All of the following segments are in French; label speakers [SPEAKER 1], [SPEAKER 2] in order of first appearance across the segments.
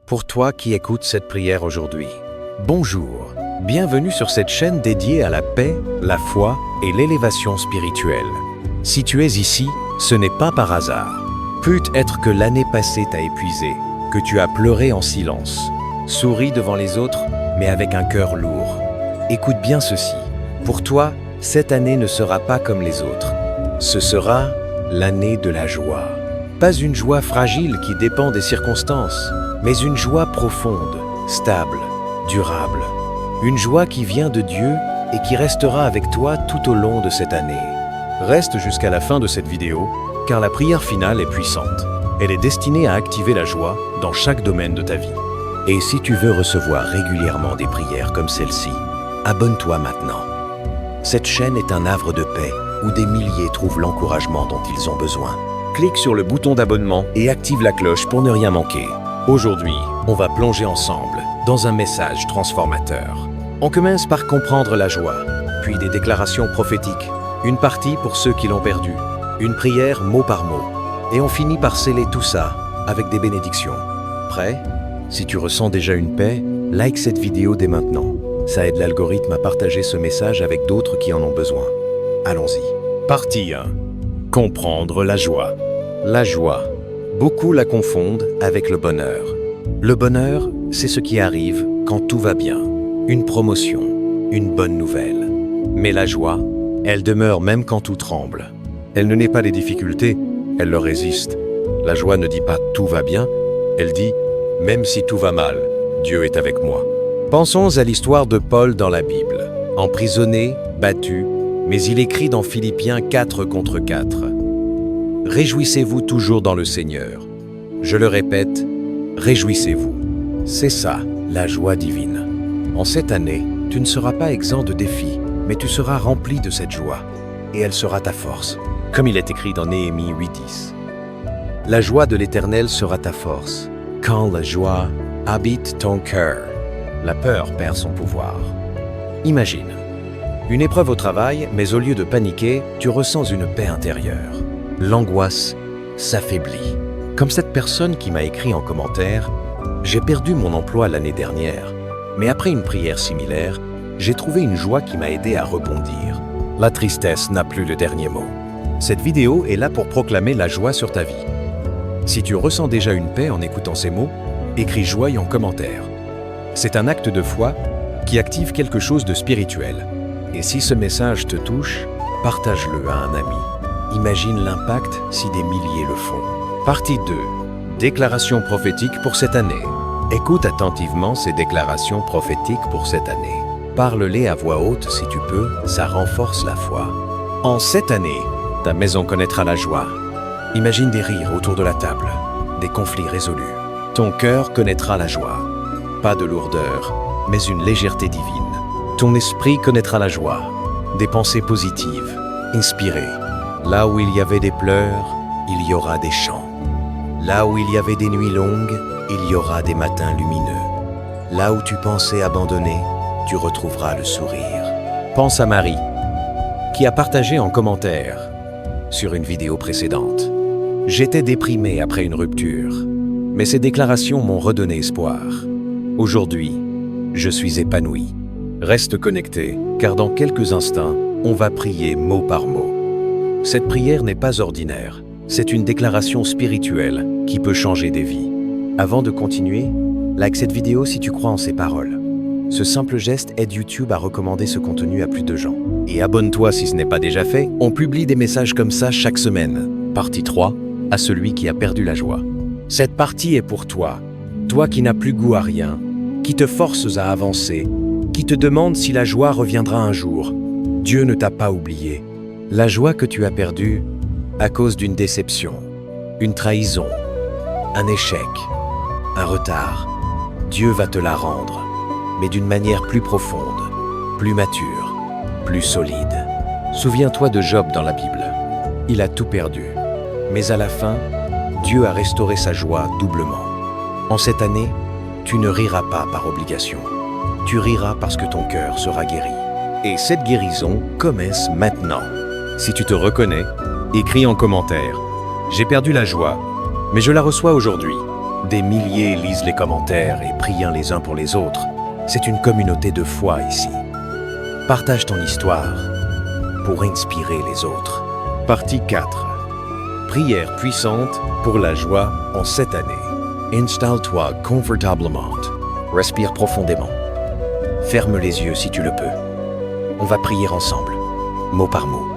[SPEAKER 1] pour toi qui écoutes cette prière aujourd'hui. Bonjour, bienvenue sur cette chaîne dédiée à la paix, la foi et l'élévation spirituelle. Si tu es ici, ce n'est pas par hasard. Peut-être que l'année passée t'a épuisé, que tu as pleuré en silence, souri devant les autres, mais avec un cœur lourd. Écoute bien ceci. Pour toi, cette année ne sera pas comme les autres. Ce sera l'année de la joie. Pas une joie fragile qui dépend des circonstances, mais une joie profonde, stable, durable. Une joie qui vient de Dieu et qui restera avec toi tout au long de cette année. Reste jusqu'à la fin de cette vidéo, car la prière finale est puissante. Elle est destinée à activer la joie dans chaque domaine de ta vie. Et si tu veux recevoir régulièrement des prières comme celle-ci, abonne-toi maintenant. Cette chaîne est un havre de paix où des milliers trouvent l'encouragement dont ils ont besoin. Clique sur le bouton d'abonnement et active la cloche pour ne rien manquer. Aujourd'hui, on va plonger ensemble dans un message transformateur. On commence par comprendre la joie, puis des déclarations prophétiques, une partie pour ceux qui l'ont perdue, une prière mot par mot, et on finit par sceller tout ça avec des bénédictions. Prêt? Si tu ressens déjà une paix, like cette vidéo dès maintenant. Ça aide l'algorithme à partager ce message avec d'autres qui en ont besoin. Allons-y. Partie 1. Comprendre la joie. La joie. Beaucoup la confondent avec le bonheur. Le bonheur, c'est ce qui arrive quand tout va bien. Une promotion, une bonne nouvelle. Mais la joie, elle demeure même quand tout tremble. Elle ne naît pas des difficultés, elle leur résiste. La joie ne dit pas « tout va bien », elle dit « même si tout va mal, Dieu est avec moi ». Pensons à l'histoire de Paul dans la Bible. Emprisonné, battu, mais il écrit dans Philippiens 4:4. « Réjouissez-vous toujours dans le Seigneur. Je le répète, réjouissez-vous. » C'est ça, la joie divine. En cette année, tu ne seras pas exempt de défis, mais tu seras rempli de cette joie. Et elle sera ta force, comme il est écrit dans Néhémie 8:10. La joie de l'Éternel sera ta force. Quand la joie habite ton cœur, la peur perd son pouvoir. Imagine, une épreuve au travail, mais au lieu de paniquer, tu ressens une paix intérieure. L'angoisse s'affaiblit. Comme cette personne qui m'a écrit en commentaire « J'ai perdu mon emploi l'année dernière, mais après une prière similaire, j'ai trouvé une joie qui m'a aidé à rebondir. La tristesse n'a plus le dernier mot. » Cette vidéo est là pour proclamer la joie sur ta vie. Si tu ressens déjà une paix en écoutant ces mots, écris « joie » en commentaire. C'est un acte de foi qui active quelque chose de spirituel. Et si ce message te touche, partage-le à un ami. Imagine l'impact si des milliers le font. Partie 2. Déclaration prophétique pour cette année. Écoute attentivement ces déclarations prophétiques pour cette année. Parle-les à voix haute si tu peux, ça renforce la foi. En cette année, ta maison connaîtra la joie. Imagine des rires autour de la table, des conflits résolus. Ton cœur connaîtra la joie. Pas de lourdeur, mais une légèreté divine. Ton esprit connaîtra la joie. Des pensées positives, inspirées. Là où il y avait des pleurs, il y aura des chants. Là où il y avait des nuits longues, il y aura des matins lumineux. Là où tu pensais abandonner, tu retrouveras le sourire. Pense à Marie, qui a partagé en commentaire sur une vidéo précédente. J'étais déprimé après une rupture, mais ces déclarations m'ont redonné espoir. Aujourd'hui, je suis épanoui. Reste connecté, car dans quelques instants, on va prier mot par mot. Cette prière n'est pas ordinaire, c'est une déclaration spirituelle qui peut changer des vies. Avant de continuer, like cette vidéo si tu crois en ces paroles. Ce simple geste aide YouTube à recommander ce contenu à plus de gens. Et abonne-toi si ce n'est pas déjà fait, on publie des messages comme ça chaque semaine. Partie 3, à celui qui a perdu la joie. Cette partie est pour toi, toi qui n'as plus goût à rien, qui te forces à avancer, qui te demande si la joie reviendra un jour. Dieu ne t'a pas oublié. La joie que tu as perdue à cause d'une déception, une trahison, un échec, un retard, Dieu va te la rendre, mais d'une manière plus profonde, plus mature, plus solide. Souviens-toi de Job dans la Bible. Il a tout perdu, mais à la fin, Dieu a restauré sa joie doublement. En cette année, tu ne riras pas par obligation. Tu riras parce que ton cœur sera guéri. Et cette guérison commence maintenant. Si tu te reconnais, écris en commentaire « J'ai perdu la joie, mais je la reçois aujourd'hui. Des milliers lisent les commentaires et prient les uns pour les autres. C'est une communauté de foi ici. Partage ton histoire pour inspirer les autres. Partie 4. Prière puissante pour la joie en cette année. Installe-toi confortablement. Respire profondément. Ferme les yeux si tu le peux. On va prier ensemble, mot par mot.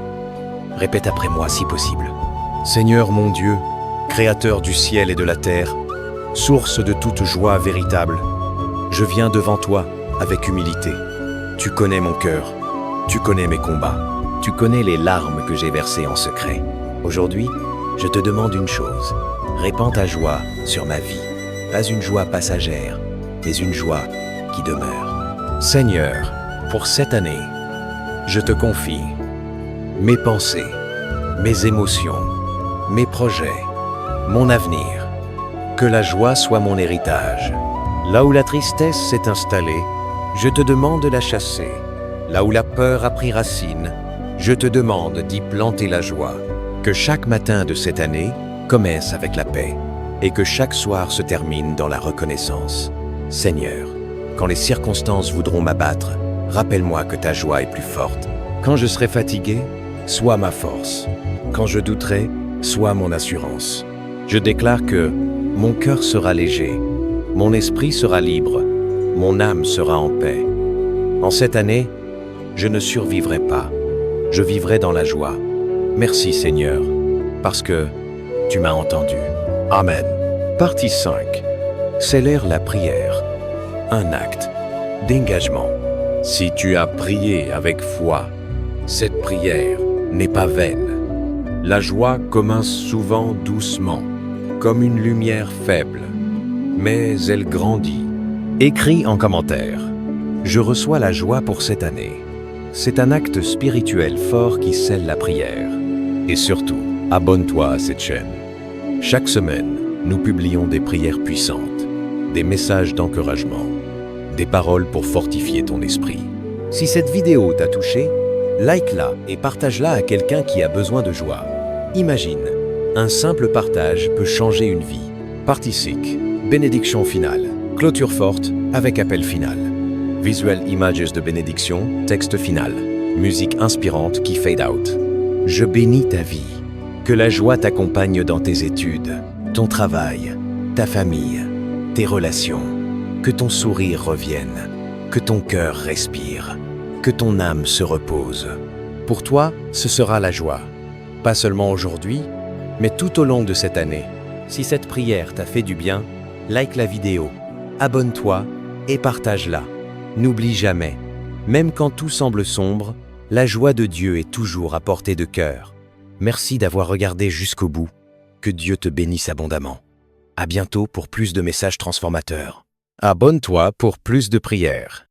[SPEAKER 1] Répète après moi si possible. Seigneur mon Dieu, Créateur du ciel et de la terre, source de toute joie véritable, je viens devant toi avec humilité. Tu connais mon cœur, tu connais mes combats, tu connais les larmes que j'ai versées en secret. Aujourd'hui, je te demande une chose, répands ta joie sur ma vie. Pas une joie passagère, mais une joie qui demeure. Seigneur, pour cette année, je te confie mes pensées, mes émotions, mes projets, mon avenir. Que la joie soit mon héritage. Là où la tristesse s'est installée, je te demande de la chasser. Là où la peur a pris racine, je te demande d'y planter la joie. Que chaque matin de cette année commence avec la paix et que chaque soir se termine dans la reconnaissance. Seigneur, quand les circonstances voudront m'abattre, rappelle-moi que ta joie est plus forte. Quand je serai fatigué, sois ma force. Quand je douterai, sois mon assurance. Je déclare que mon cœur sera léger, mon esprit sera libre, mon âme sera en paix. En cette année, je ne survivrai pas, je vivrai dans la joie. Merci Seigneur, parce que tu m'as entendu. Amen. Partie 5. Célère la prière. Un acte d'engagement. Si tu as prié avec foi, cette prière n'est pas vaine. La joie commence souvent doucement, comme une lumière faible, mais elle grandit. Écris en commentaire. Je reçois la joie pour cette année. C'est un acte spirituel fort qui scelle la prière. Et surtout, abonne-toi à cette chaîne. Chaque semaine, nous publions des prières puissantes, des messages d'encouragement, des paroles pour fortifier ton esprit. Si cette vidéo t'a touché, like-la et partage-la à quelqu'un qui a besoin de joie. Imagine, un simple partage peut changer une vie. Partie 5. Bénédiction finale. Clôture forte avec appel final. Visual images de bénédiction, texte final. Musique inspirante qui fade out. Je bénis ta vie. Que la joie t'accompagne dans tes études, ton travail, ta famille, tes relations. Que ton sourire revienne. Que ton cœur respire. Que ton âme se repose. Pour toi, ce sera la joie. Pas seulement aujourd'hui, mais tout au long de cette année. Si cette prière t'a fait du bien, like la vidéo, abonne-toi et partage-la. N'oublie jamais, même quand tout semble sombre, la joie de Dieu est toujours à portée de cœur. Merci d'avoir regardé jusqu'au bout. Que Dieu te bénisse abondamment. À bientôt pour plus de messages transformateurs. Abonne-toi pour plus de prières.